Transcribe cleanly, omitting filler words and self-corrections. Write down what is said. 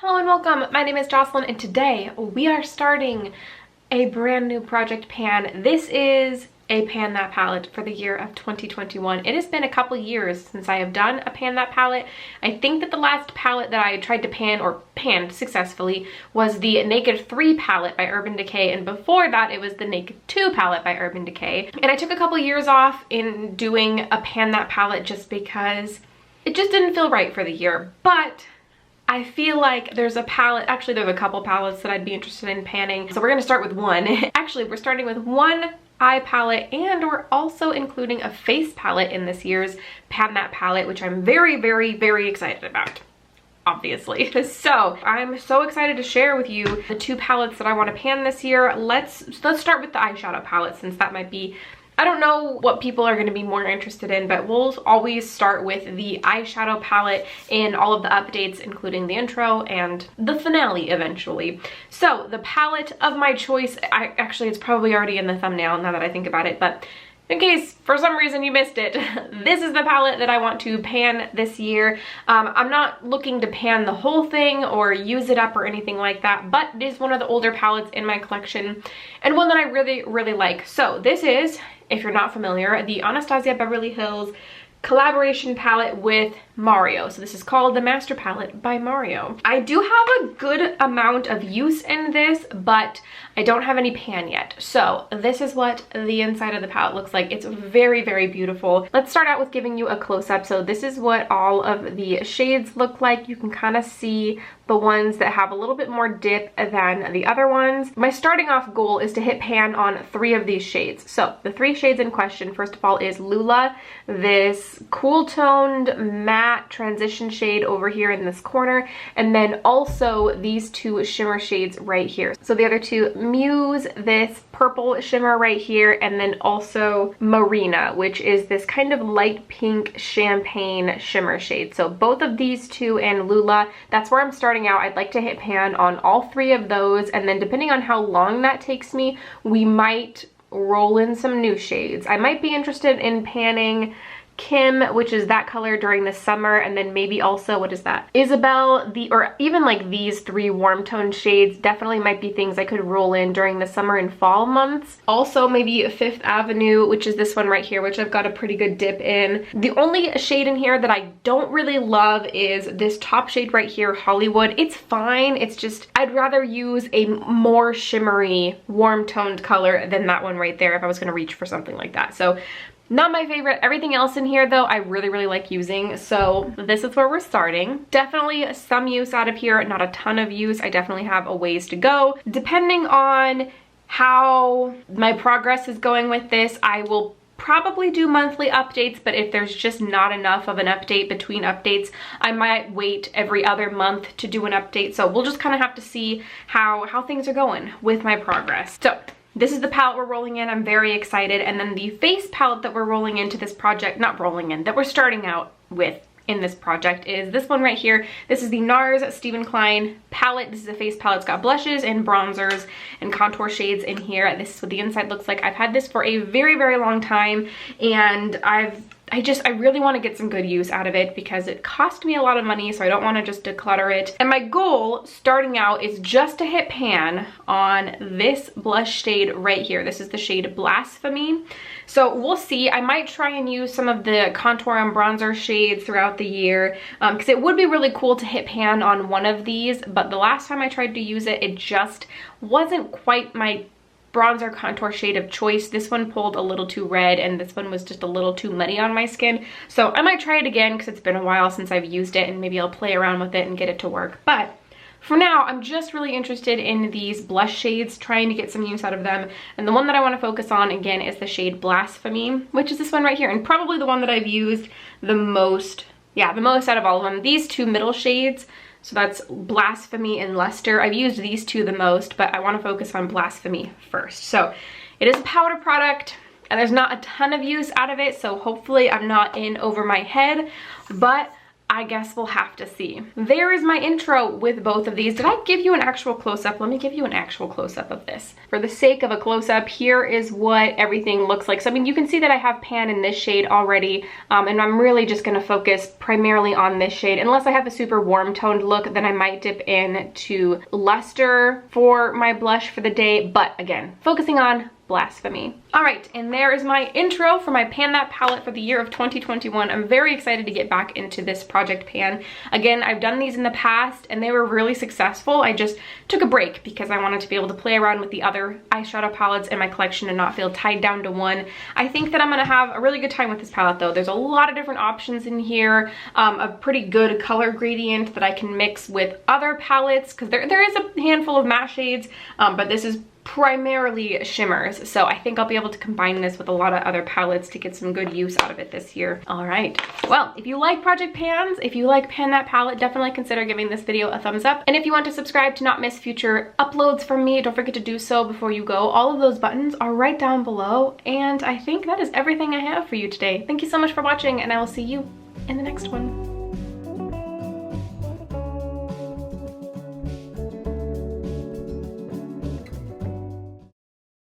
Hello and welcome. My name is Jocelyn and today we are starting a brand new project pan. This is a pan that palette for the year of 2021. It has been a couple years since I have done a pan that palette. I think that the last palette that I tried to pan or panned successfully was the Naked 3 palette by Urban Decay, and before that it was the Naked 2 palette by Urban Decay. And I took a couple years off in doing a pan that palette just because it just didn't feel right for the year. But I feel like there's a palette, actually there's a couple palettes that I'd be interested in panning. So we're gonna start with one. Actually, we're starting with one eye palette and we're also including a face palette in this year's Pan That palette, which I'm very, very, very excited about, obviously. So I'm so excited to share with you the two palettes that I want to pan this year. Let's start with the eyeshadow palette, since that might be, I don't know what people are going to be more interested in, but we'll always start with the eyeshadow palette in all of the updates, including the intro and the finale eventually. So the palette of my choice, actually it's probably already in the thumbnail now that I think about it, but in case for some reason you missed it, this is the palette that I want to pan this year. I'm not looking to pan the whole thing or use it up or anything like that, but it is one of the older palettes in my collection and one that I really, really like. So this is, if you're not familiar, the Anastasia Beverly Hills collaboration palette with Mario. So this is called the Master Palette by Mario. I do have a good amount of use in this, but I don't have any pan yet. So this is what the inside of the palette looks like. It's very, very beautiful. Let's start out with giving you a close-up. So this is what all of the shades look like. You can kind of see the ones that have a little bit more dip than the other ones. My starting off goal is to hit pan on 3 of these shades. So the 3 shades in question, first of all, is Lula, this cool toned matte transition shade over here in this corner, and then also these 2 shimmer shades right here. So the other 2, Muse, this purple shimmer right here, and then also Marina, which is this kind of light pink champagne shimmer shade. So both of these 2 and Lula, that's where I'm starting out. I'd like to hit pan on all 3 of those, and then depending on how long that takes me, we might roll in some new shades. I might be interested in panning Kim, which is that color, during the summer, and then maybe also, what is that, Isabel, or even like these 3 warm toned shades definitely might be things I could roll in during the summer and fall months. Also maybe Fifth Avenue, which is this one right here, which I've got a pretty good dip in. The only shade in here that I don't really love is this top shade right here, Hollywood. It's fine, it's just I'd rather use a more shimmery warm toned color than that one right there if I was going to reach for something like that. So not my favorite. Everything else in here though I really, really like using, so this is where we're starting. Definitely some use out of here, not a ton of use. I definitely have a ways to go. Depending on how my progress is going with this, I will probably do monthly updates, but if there's just not enough of an update between updates, I might wait every other month to do an update. So we'll just kind of have to see how things are going with my progress. So this is the palette we're rolling in. I'm very excited. And then the face palette that we're rolling into this project, not rolling in, that we're starting out with in this project is this one right here. This is the NARS Stephen Klein palette. This is a face palette. It's got blushes and bronzers and contour shades in here. This is what the inside looks like. I've had this for a very, very long time, and I really want to get some good use out of it because it cost me a lot of money, so I don't want to just declutter it. And my goal starting out is just to hit pan on this blush shade right here. This is the shade Blasphemy. So we'll see. I might try and use some of the contour and bronzer shades throughout the year because it would be really cool to hit pan on one of these, but the last time I tried to use it, it just wasn't quite my bronzer contour shade of choice. This one pulled a little too red and this one was just a little too muddy on my skin. So I might try it again because it's been a while since I've used it, and maybe I'll play around with it and get it to work. But for now, I'm just really interested in these blush shades, trying to get some use out of them. And the one that I want to focus on again is the shade Blasphemy, which is this one right here, and probably the one that I've used the most, the most out of all of them. These 2 middle shades, so that's Blasphemy and Luster. I've used these 2 the most, but I want to focus on Blasphemy first. So it is a powder product and there's not a ton of use out of it, so hopefully I'm not in over my head, but I guess we'll have to see. There is my intro with both of these. Did I give you an actual close-up? Let me give you an actual close-up of this. For the sake of a close-up, here is what everything looks like. So, I mean, you can see that I have pan in this shade already, and I'm really just gonna focus primarily on this shade. Unless I have a super warm toned look, then I might dip in to Luster for my blush for the day. But again, focusing on Blasphemy. All right, and there is my intro for my Pan That palette for the year of 2021. I'm very excited to get back into this project pan. Again, I've done these in the past and they were really successful. I just took a break because I wanted to be able to play around with the other eyeshadow palettes in my collection and not feel tied down to one. I think that I'm gonna have a really good time with this palette though. There's a lot of different options in here, a pretty good color gradient that I can mix with other palettes because there is a handful of matte shades, but this is primarily shimmers, so I think I'll be able to combine this with a lot of other palettes to get some good use out of it this year. All right, well, if you like project pans, if you like Pan That palette, definitely consider giving this video a thumbs up. And if you want to subscribe to not miss future uploads from me, don't forget to do so before you go. All of those buttons are right down below, and I think that is everything I have for you today. Thank you so much for watching, and I will see you in the next one.